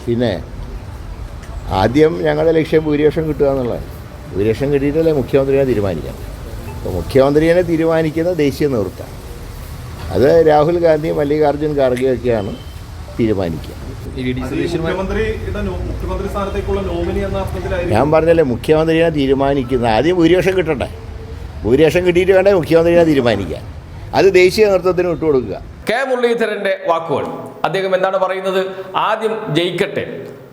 പിന്നെ ആദ്യം ഞങ്ങളുടെ ലക്ഷ്യം ഭൂരിപക്ഷം കിട്ടുക എന്നുള്ളതാണ്. ഭൂരിപക്ഷം കിട്ടിയിട്ടല്ലേ മുഖ്യമന്ത്രിയെ തീരുമാനിക്കാം. അപ്പോൾ മുഖ്യമന്ത്രിയെ തീരുമാനിക്കുന്ന ദേശീയ നേതൃത്വം, അത് രാഹുൽ ഗാന്ധി, മല്ലികാർജ്ജുൻ ഖാർഗെയൊക്കെയാണ് തീരുമാനിക്കുക. ഞാൻ പറഞ്ഞല്ലേ, മുഖ്യമന്ത്രിയെ തീരുമാനിക്കുന്ന ആദ്യം ഭൂരിപക്ഷം കിട്ടട്ടെ. ഭൂരിപക്ഷം കിട്ടിയിട്ട് വേണ്ടേ മുഖ്യമന്ത്രിയെ തീരുമാനിക്കാൻ. അത് ദേശീയ നേതൃത്വത്തിന് വിട്ടുകൊടുക്കുക. കെ മുരളീധരന്റെ വാക്കുകൾ. അദ്ദേഹം എന്താണ് പറയുന്നത്? ആദ്യം ജയിക്കട്ടെ,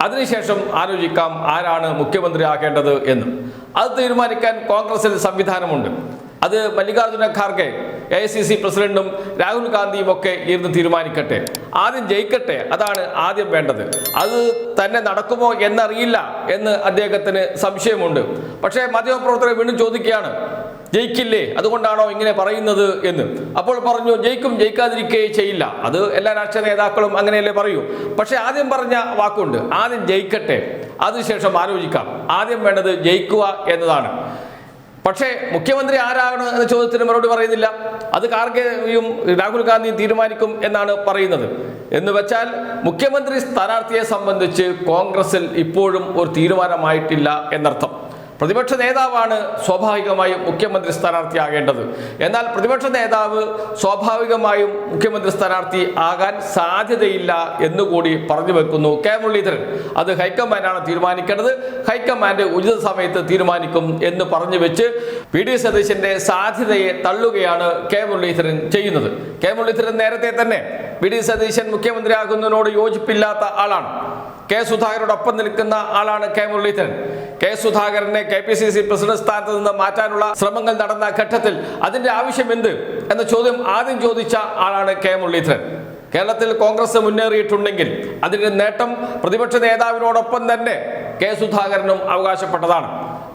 അതിനുശേഷം ആലോചിക്കാം ആരാണ് മുഖ്യമന്ത്രി ആകേണ്ടത് എന്ന്. അത് തീരുമാനിക്കാൻ കോൺഗ്രസിൽ സംവിധാനമുണ്ട്. അത് മല്ലികാർജ്ജുന ഖാർഗെ, AICC പ്രസിഡന്റും രാഹുൽ ഗാന്ധിയും ഒക്കെ ഇരുന്ന് തീരുമാനിക്കട്ടെ. ആദ്യം ജയിക്കട്ടെ, അതാണ് ആദ്യം വേണ്ടത്. അത് തന്നെ നടക്കുമോ എന്നറിയില്ല എന്ന് അദ്ദേഹത്തിന് സംശയമുണ്ട്. പക്ഷേ മാധ്യമപ്രവർത്തകർ വീണ്ടും ചോദിക്കുകയാണ്, ജയിക്കില്ലേ, അതുകൊണ്ടാണോ ഇങ്ങനെ പറയുന്നത് എന്ന്. അപ്പോൾ പറഞ്ഞു, ജയിക്കും, ജയിക്കാതിരിക്കുകയേ ചെയ്യില്ല. അത് എല്ലാ രാഷ്ട്രീയ നേതാക്കളും അങ്ങനെയല്ലേ പറയൂ. പക്ഷെ ആദ്യം പറഞ്ഞ വാക്കുണ്ട്, ആദ്യം ജയിക്കട്ടെ, അതിനുശേഷം ആലോചിക്കാം. ആദ്യം വേണ്ടത് ജയിക്കുക എന്നതാണ്. പക്ഷേ മുഖ്യമന്ത്രി ആരാണ് എന്ന ചോദ്യത്തിന് മറുപടി പറയുന്നില്ല. അത് ഖാർഗെയും രാഹുൽ ഗാന്ധിയും തീരുമാനിക്കും എന്നാണ് പറയുന്നത്. എന്ന് വെച്ചാൽ മുഖ്യമന്ത്രി സ്ഥാനാർത്ഥിയെ സംബന്ധിച്ച് കോൺഗ്രസിൽ ഇപ്പോഴും ഒരു തീരുമാനമായിട്ടില്ല എന്നർത്ഥം. പ്രതിപക്ഷ നേതാവാണ് സ്വാഭാവികമായും മുഖ്യമന്ത്രി സ്ഥാനാർത്ഥിയാകേണ്ടത്. എന്നാൽ പ്രതിപക്ഷ നേതാവ് സ്വാഭാവികമായും മുഖ്യമന്ത്രി സ്ഥാനാർത്ഥി ആകാൻ സാധ്യതയില്ല എന്നുകൂടി പറഞ്ഞു വെക്കുന്നു കെ മുരളീധരൻ. അത് ഹൈക്കമാൻഡാണ് തീരുമാനിക്കേണ്ടത്, ഹൈക്കമാൻഡ് ഉചിത സമയത്ത് തീരുമാനിക്കും എന്ന് പറഞ്ഞു വെച്ച് VD സതീശന്റെ സാധ്യതയെ തള്ളുകയാണ് കെ മുരളീധരൻ ചെയ്യുന്നത്. കെ മുരളീധരൻ നേരത്തെ തന്നെ VD സതീശൻ മുഖ്യമന്ത്രിയാകുന്നതിനോട് യോജിപ്പില്ലാത്ത ആളാണ്. കെ സുധാകരനോടൊപ്പം നിൽക്കുന്ന ആളാണ് കെ മുരളീധരൻ. കെ സുധാകരനെ KPCC പ്രസിഡന്റ് സ്ഥാനത്ത് നിന്ന് മാറ്റാനുള്ള ശ്രമങ്ങൾ നടന്ന ഘട്ടത്തിൽ അതിന്റെ ആവശ്യം എന്ത് എന്ന ചോദ്യം ആദ്യം ചോദിച്ച ആളാണ് കെ മുരളീധരൻ. കേരളത്തിൽ കോൺഗ്രസ് മുന്നേറിയിട്ടുണ്ടെങ്കിൽ അതിന്റെ നേട്ടം പ്രതിപക്ഷ നേതാവിനോടൊപ്പം തന്നെ കെ സുധാകരനും അവകാശപ്പെട്ടതാണ്.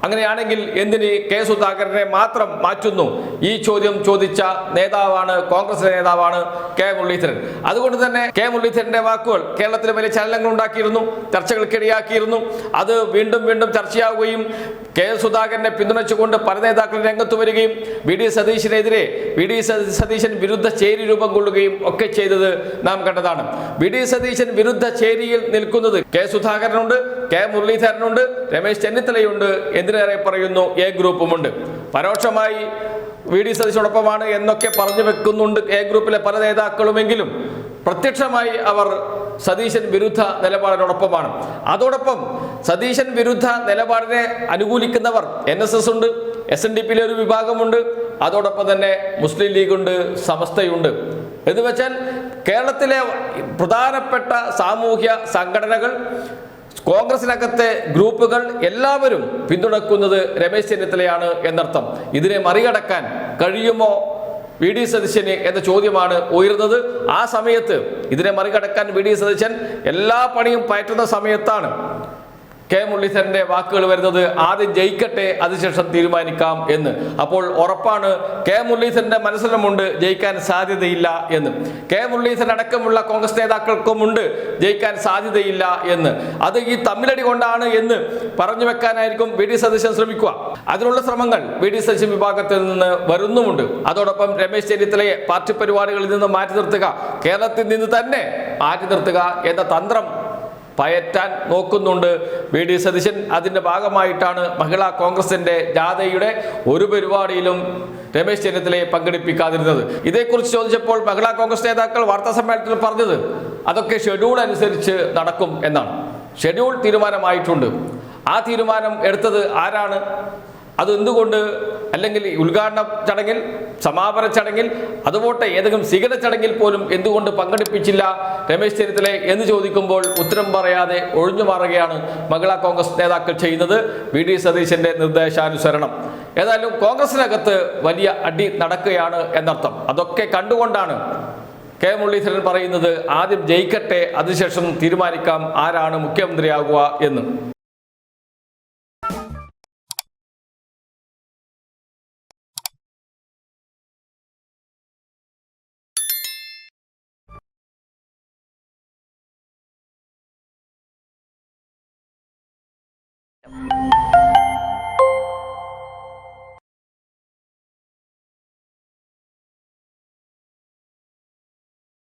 അങ്ങനെയാണെങ്കിൽ എന്തിന് കെ സുധാകരനെ മാത്രം മാറ്റുന്നു? ഈ ചോദ്യം ചോദിച്ച നേതാവാണ്, കോൺഗ്രസ് നേതാവാണ് കെ മുരളീധരൻ. അതുകൊണ്ട് തന്നെ കെ മുരളീധരന്റെ വാക്കുകൾ കേരളത്തിൽ വലിയ ചലനങ്ങൾ ഉണ്ടാക്കിയിരുന്നു, ചർച്ചകൾക്കിടയാക്കിയിരുന്നു. അത് വീണ്ടും വീണ്ടും ചർച്ചയാവുകയും കെ സുധാകരനെ പിന്തുണച്ചുകൊണ്ട് പല നേതാക്കളും രംഗത്ത് വരികയും VD സതീശനെതിരെ VD സതീശൻ വിരുദ്ധ ചേരി രൂപം കൊള്ളുകയും ഒക്കെ ചെയ്തത് നാം കണ്ടതാണ്. VD സതീശൻ വിരുദ്ധ ചേരിയിൽ നിൽക്കുന്നത് കെ സുധാകരനുണ്ട്, കെ മുരളീധരനുണ്ട്, രമേശ് ചെന്നിത്തലയുണ്ട്, എന്തിനേറെ പറയുന്നു A ഗ്രൂപ്പുമുണ്ട്. പരോക്ഷമായി VD സതീശനോടൊപ്പമാണ് എന്നൊക്കെ പറഞ്ഞു വെക്കുന്നുണ്ട് A ഗ്രൂപ്പിലെ പല നേതാക്കളുമെങ്കിലും പ്രത്യക്ഷമായി അവർ സതീശൻ വിരുദ്ധ നിലപാടിനോടൊപ്പമാണ്. അതോടൊപ്പം സതീശൻ വിരുദ്ധ നിലപാടിനെ അനുകൂലിക്കുന്നവർ NSS ഉണ്ട്, SNDP ഒരു വിഭാഗമുണ്ട്, അതോടൊപ്പം തന്നെ മുസ്ലിം ലീഗുണ്ട്, സമസ്തയുണ്ട്. എന്ന് വെച്ചാൽ കേരളത്തിലെ പ്രധാനപ്പെട്ട സാമൂഹ്യ സംഘടനകൾ, കോൺഗ്രസിനകത്തെ ഗ്രൂപ്പുകൾ എല്ലാവരും പിന്തുണക്കുന്നത് രമേശ് ചെന്നിത്തലയാണ് എന്നർത്ഥം. ഇതിനെ മറികടക്കാൻ കഴിയുമോ VD സതീശന് എന്ന ചോദ്യമാണ് ഉയർന്നത്. ആ സമയത്ത് ഇതിനെ മറികടക്കാൻ VD സതീശൻ എല്ലാ പണിയും പയറ്റുന്ന സമയത്താണ് കെ മുരളീധരന്റെ വാക്കുകൾ വരുന്നത്, ആദ്യം ജയിക്കട്ടെ, അതിനുശേഷം തീരുമാനിക്കാം എന്ന്. അപ്പോൾ ഉറപ്പാണ് കെ മുരളീധരന്റെ മനസ്സിലുമുണ്ട് ജയിക്കാൻ സാധ്യതയില്ല എന്ന്. കെ മുരളീധരൻ അടക്കമുള്ള കോൺഗ്രസ് നേതാക്കൾക്കുമുണ്ട് ജയിക്കാൻ സാധ്യതയില്ല എന്ന്. അത് ഈ തമ്മിലടി കൊണ്ടാണ് എന്ന് പറഞ്ഞു വെക്കാനായിരിക്കും VD സതീശൻ ശ്രമിക്കുക. അതിനുള്ള ശ്രമങ്ങൾ VD സതീശൻ വിഭാഗത്തിൽ നിന്ന് വരുന്നുമുണ്ട്. അതോടൊപ്പം രമേശ് ചെന്നിത്തലയെ പാർട്ടി പരിപാടികളിൽ നിന്ന് മാറ്റി നിർത്തുക, കേരളത്തിൽ നിന്ന് തന്നെ മാറ്റി നിർത്തുക എന്ന തന്ത്രം പയറ്റാൻ നോക്കുന്നുണ്ട് VD സതീശൻ. അതിൻ്റെ ഭാഗമായിട്ടാണ് മഹിളാ കോൺഗ്രസിന്റെ ജാഥയുടെ ഒരു പരിപാടിയിലും രമേശ് ചെന്നിത്തലയെ പങ്കെടുപ്പിക്കാതിരുന്നത്. ഇതേക്കുറിച്ച് ചോദിച്ചപ്പോൾ മഹിളാ കോൺഗ്രസ് നേതാക്കൾ വാർത്താ സമ്മേളനത്തിൽ പറഞ്ഞത് അതൊക്കെ ഷെഡ്യൂൾ അനുസരിച്ച് നടക്കും എന്നാണ്. ഷെഡ്യൂൾ തീരുമാനമായിട്ടുണ്ട്. ആ തീരുമാനം എടുത്തത് ആരാണ്? അത് എന്തുകൊണ്ട്? അല്ലെങ്കിൽ ഉദ്ഘാടന ചടങ്ങിൽ, സമാപന ചടങ്ങിൽ, അതുപോട്ടെ ഏതെങ്കിലും സ്വീകരണ ചടങ്ങിൽ പോലും എന്തുകൊണ്ട് പങ്കെടുപ്പിച്ചില്ല രമേശ് ചെന്നിത്തലയെ എന്ന് ചോദിക്കുമ്പോൾ ഉത്തരം പറയാതെ ഒഴിഞ്ഞു മാറുകയാണ് മഹിളാ കോൺഗ്രസ് നേതാക്കൾ ചെയ്യുന്നത്, VD സതീശന്റെ നിർദ്ദേശാനുസരണം. ഏതായാലും കോൺഗ്രസിനകത്ത് വലിയ അടി നടക്കുകയാണ് എന്നർത്ഥം. അതൊക്കെ കണ്ടുകൊണ്ടാണ് കെ മുരളീധരൻ പറയുന്നത് ആദ്യം ജയിക്കട്ടെ, അതിനുശേഷം തീരുമാനിക്കാം ആരാണ് മുഖ്യമന്ത്രിയാകുക എന്ന്.